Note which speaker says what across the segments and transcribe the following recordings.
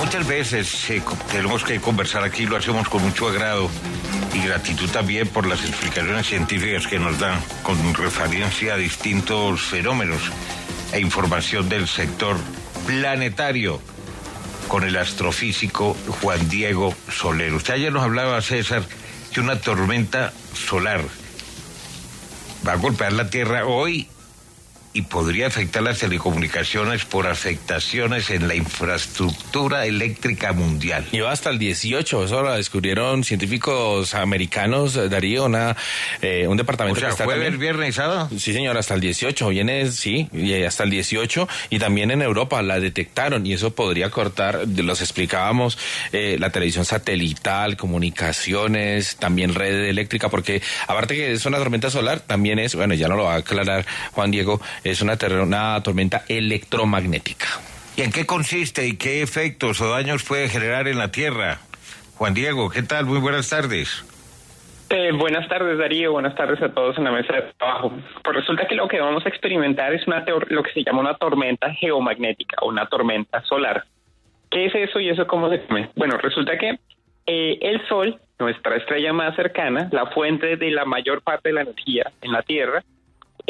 Speaker 1: Muchas veces tenemos que conversar aquí, lo hacemos con mucho agrado y gratitud también por las explicaciones científicas que nos dan con referencia a distintos fenómenos e información del sector planetario con el astrofísico Juan Diego Soler. Usted ayer nos hablaba, César, que una tormenta solar va a golpear la Tierra hoy y podría afectar las telecomunicaciones por afectaciones en la infraestructura eléctrica mundial.
Speaker 2: Y va hasta el 18, eso lo descubrieron científicos americanos, Darío, un departamento
Speaker 1: o sea,
Speaker 2: que está
Speaker 1: ¿jueves,
Speaker 2: también...
Speaker 1: viernes y sábado?
Speaker 2: Sí, señor, hasta el 18, y hasta el 18, y también en Europa la detectaron, y eso podría cortar, los explicábamos, la televisión satelital, comunicaciones, también red eléctrica, porque aparte que es una tormenta solar, también es, bueno, ya no lo va a aclarar Juan Diego, es una tormenta electromagnética.
Speaker 1: ¿Y en qué consiste y qué efectos o daños puede generar en la Tierra? Juan Diego, ¿qué tal? Muy buenas tardes.
Speaker 3: Buenas tardes, Darío. Buenas tardes a todos en la mesa de trabajo. Pues resulta que lo que vamos a experimentar es lo que se llama una tormenta geomagnética o una tormenta solar. ¿Qué es eso y eso cómo se come? Bueno, resulta que el Sol, nuestra estrella más cercana, la fuente de la mayor parte de la energía en la Tierra,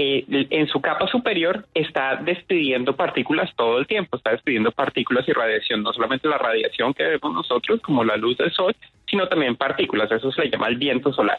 Speaker 3: en su capa superior está despidiendo partículas todo el tiempo, está despidiendo partículas y radiación, no solamente la radiación que vemos nosotros, como la luz del sol, sino también partículas, eso se le llama el viento solar.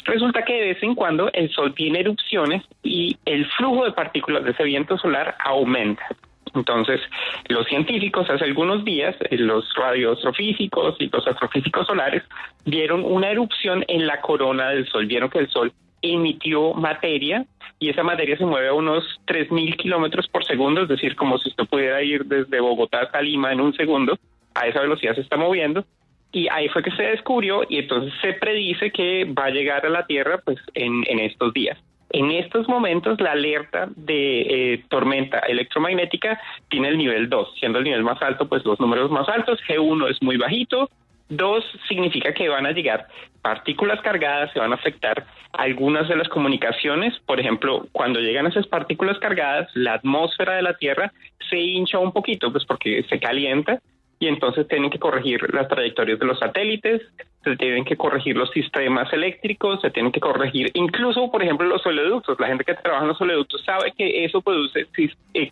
Speaker 3: Resulta que de vez en cuando el sol tiene erupciones y el flujo de partículas de ese viento solar aumenta. Entonces, los científicos hace algunos días, los radioastrofísicos y los astrofísicos solares, vieron una erupción en la corona del sol, vieron que el sol emitió materia y esa materia se mueve a unos 3.000 kilómetros por segundo, es decir, como si usted pudiera ir desde Bogotá hasta Lima en un segundo, a esa velocidad se está moviendo, y ahí fue que se descubrió y entonces se predice que va a llegar a la Tierra pues en estos días. En estos momentos la alerta de tormenta electromagnética tiene el nivel 2, siendo el nivel más alto pues los números más altos, G1 es muy bajito, 2 significa que van a llegar partículas cargadas, se van a afectar algunas de las comunicaciones. Por ejemplo, cuando llegan esas partículas cargadas, la atmósfera de la Tierra se hincha un poquito, pues porque se calienta, y entonces tienen que corregir las trayectorias de los satélites, se tienen que corregir los sistemas eléctricos, se tienen que corregir incluso, por ejemplo, los oleoductos. La gente que trabaja en los oleoductos sabe que eso produce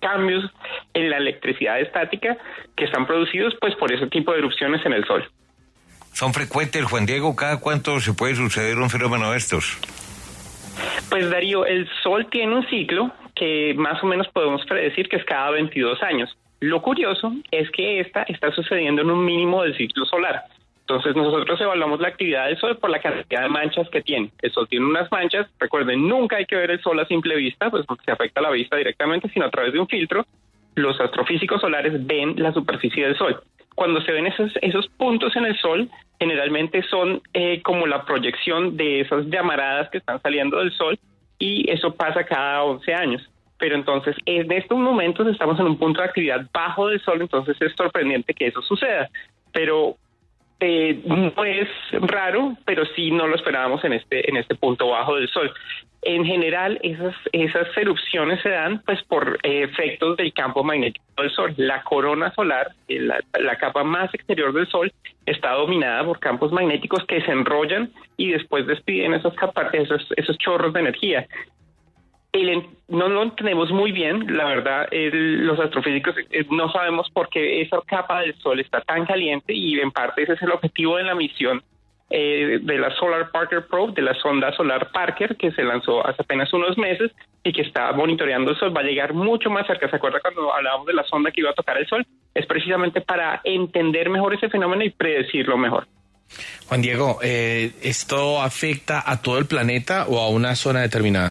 Speaker 3: cambios en la electricidad estática que están producidos pues por ese tipo de erupciones en el Sol.
Speaker 1: ¿Son frecuentes, Juan Diego? ¿Cada cuánto se puede suceder un fenómeno de estos?
Speaker 3: Pues, Darío, el Sol tiene un ciclo que más o menos podemos predecir que es cada 22 años. Lo curioso es que está sucediendo en un mínimo del ciclo solar. Entonces, nosotros evaluamos la actividad del Sol por la cantidad de manchas que tiene. El Sol tiene unas manchas, recuerden, nunca hay que ver el Sol a simple vista, pues porque se afecta la vista directamente, sino a través de un filtro. Los astrofísicos solares ven la superficie del Sol. Cuando se ven esos puntos en el Sol, generalmente son como la proyección de esas llamaradas que están saliendo del Sol, y eso pasa cada 11 años. Pero entonces, en estos momentos estamos en un punto de actividad bajo del Sol, entonces es sorprendente que eso suceda. Pero no es raro, pero sí no lo esperábamos en este punto bajo del Sol. En general, esas erupciones se dan pues por efectos del campo magnético del Sol. La corona solar, la capa más exterior del Sol, está dominada por campos magnéticos que se enrollan y después despiden esos chorros de energía. No lo entendemos muy bien, la verdad, los astrofísicos no sabemos por qué esa capa del Sol está tan caliente, y en parte ese es el objetivo de la misión de la Solar Parker Probe, de la sonda solar Parker, que se lanzó hace apenas unos meses y que está monitoreando el Sol. Va a llegar mucho más cerca. ¿Se acuerda cuando hablábamos de la sonda que iba a tocar el Sol? Es precisamente para entender mejor ese fenómeno y predecirlo mejor.
Speaker 2: Juan Diego, ¿esto afecta a todo el planeta o a una zona determinada?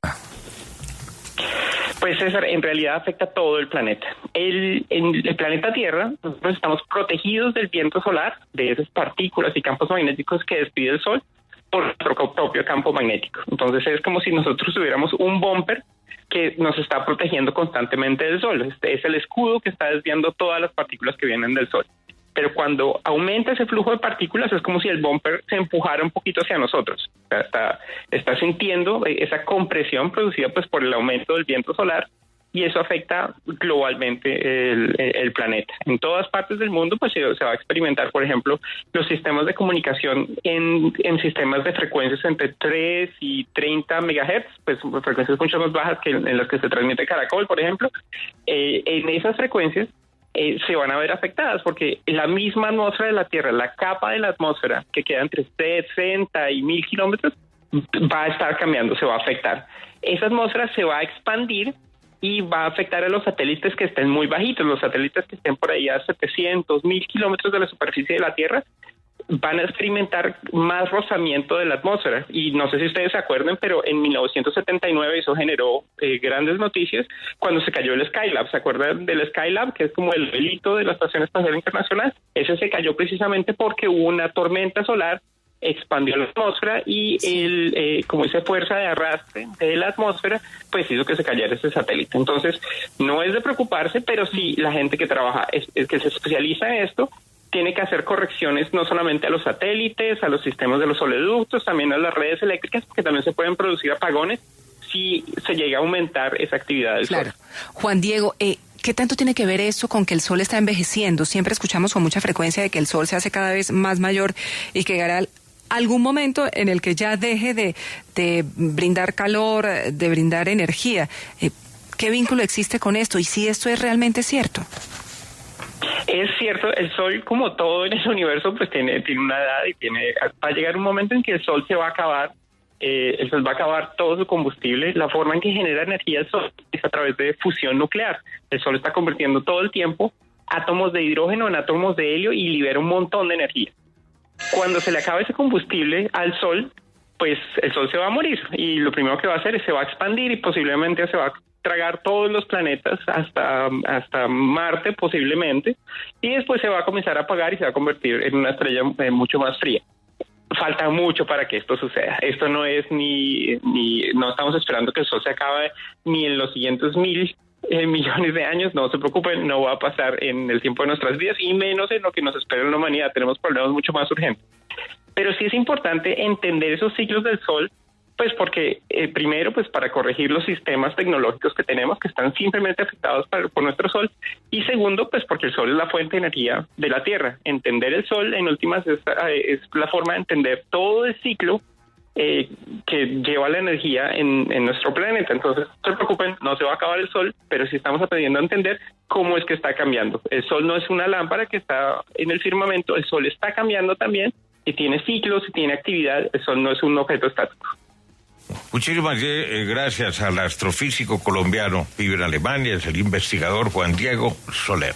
Speaker 3: Pues, César, en realidad afecta a todo el planeta. En el planeta Tierra, nosotros estamos protegidos del viento solar, de esas partículas y campos magnéticos que despide el Sol, por nuestro propio campo magnético. Entonces es como si nosotros tuviéramos un bumper que nos está protegiendo constantemente del Sol. Este es el escudo que está desviando todas las partículas que vienen del Sol. Pero cuando aumenta ese flujo de partículas es como si el bumper se empujara un poquito hacia nosotros. O sea, está sintiendo esa compresión producida pues por el aumento del viento solar, y eso afecta globalmente el planeta. En todas partes del mundo pues se va a experimentar, por ejemplo, los sistemas de comunicación en sistemas de frecuencias entre 3 y 30 megahertz, pues frecuencias mucho más bajas que en las que se transmite Caracol, por ejemplo. En esas frecuencias se van a ver afectadas porque la misma atmósfera de la Tierra, la capa de la atmósfera que queda entre 60 y 1000 kilómetros, va a estar cambiando, se va a afectar. Esa atmósfera se va a expandir y va a afectar a los satélites que estén muy bajitos. Los satélites que estén por ahí a 700, 1000 kilómetros de la superficie de la Tierra van a experimentar más rozamiento de la atmósfera. Y no sé si ustedes se acuerdan, pero en 1979 eso generó grandes noticias cuando se cayó el Skylab. ¿Se acuerdan del Skylab, que es como el delito de la Estación Espacial Internacional? Ese se cayó precisamente porque hubo una tormenta solar, expandió la atmósfera y como esa fuerza de arrastre de la atmósfera pues hizo que se cayera ese satélite. Entonces no es de preocuparse, pero sí la gente que trabaja, que se especializa en esto, tiene que hacer correcciones no solamente a los satélites, a los sistemas de los oleoductos, también a las redes eléctricas, porque también se pueden producir apagones si se llega a aumentar esa actividad del sol.
Speaker 4: Juan Diego, ¿qué tanto tiene que ver eso con que el sol está envejeciendo? Siempre escuchamos con mucha frecuencia de que el sol se hace cada vez más mayor y que llegará algún momento en el que ya deje de brindar calor, de brindar energía. ¿Qué vínculo existe con esto? Y si esto es realmente cierto.
Speaker 3: Es cierto, el sol, como todo en el universo, pues tiene una edad y va a llegar un momento en que el sol se va a acabar. El sol va a acabar todo su combustible. La forma en que genera energía el sol es a través de fusión nuclear. El sol está convirtiendo todo el tiempo átomos de hidrógeno en átomos de helio y libera un montón de energía. Cuando se le acabe ese combustible al sol, pues el sol se va a morir y lo primero que va a hacer es se va a expandir y posiblemente se va a tragar todos los planetas hasta Marte posiblemente, y después se va a comenzar a apagar y se va a convertir en una estrella mucho más fría. Falta mucho para que esto suceda. Esto no es no estamos esperando que el sol se acabe ni en los siguientes 1000 millones de años. No se preocupen, no va a pasar en el tiempo de nuestras vidas y menos en lo que nos espera en la humanidad. Tenemos problemas mucho más urgentes. Pero sí es importante entender esos ciclos del sol, pues porque primero, pues para corregir los sistemas tecnológicos que tenemos que están simplemente afectados por nuestro sol, y segundo, pues porque el sol es la fuente de energía de la Tierra. Entender el sol, en últimas, es la forma de entender todo el ciclo que lleva la energía en nuestro planeta. Entonces, no se preocupen, no se va a acabar el sol, pero sí estamos aprendiendo a entender cómo es que está cambiando. El sol no es una lámpara que está en el firmamento, el sol está cambiando también, y tiene ciclos, y tiene actividad. El sol no es un objeto estático.
Speaker 1: Muchísimas gracias al astrofísico colombiano, vive en Alemania, es el investigador Juan Diego Soler.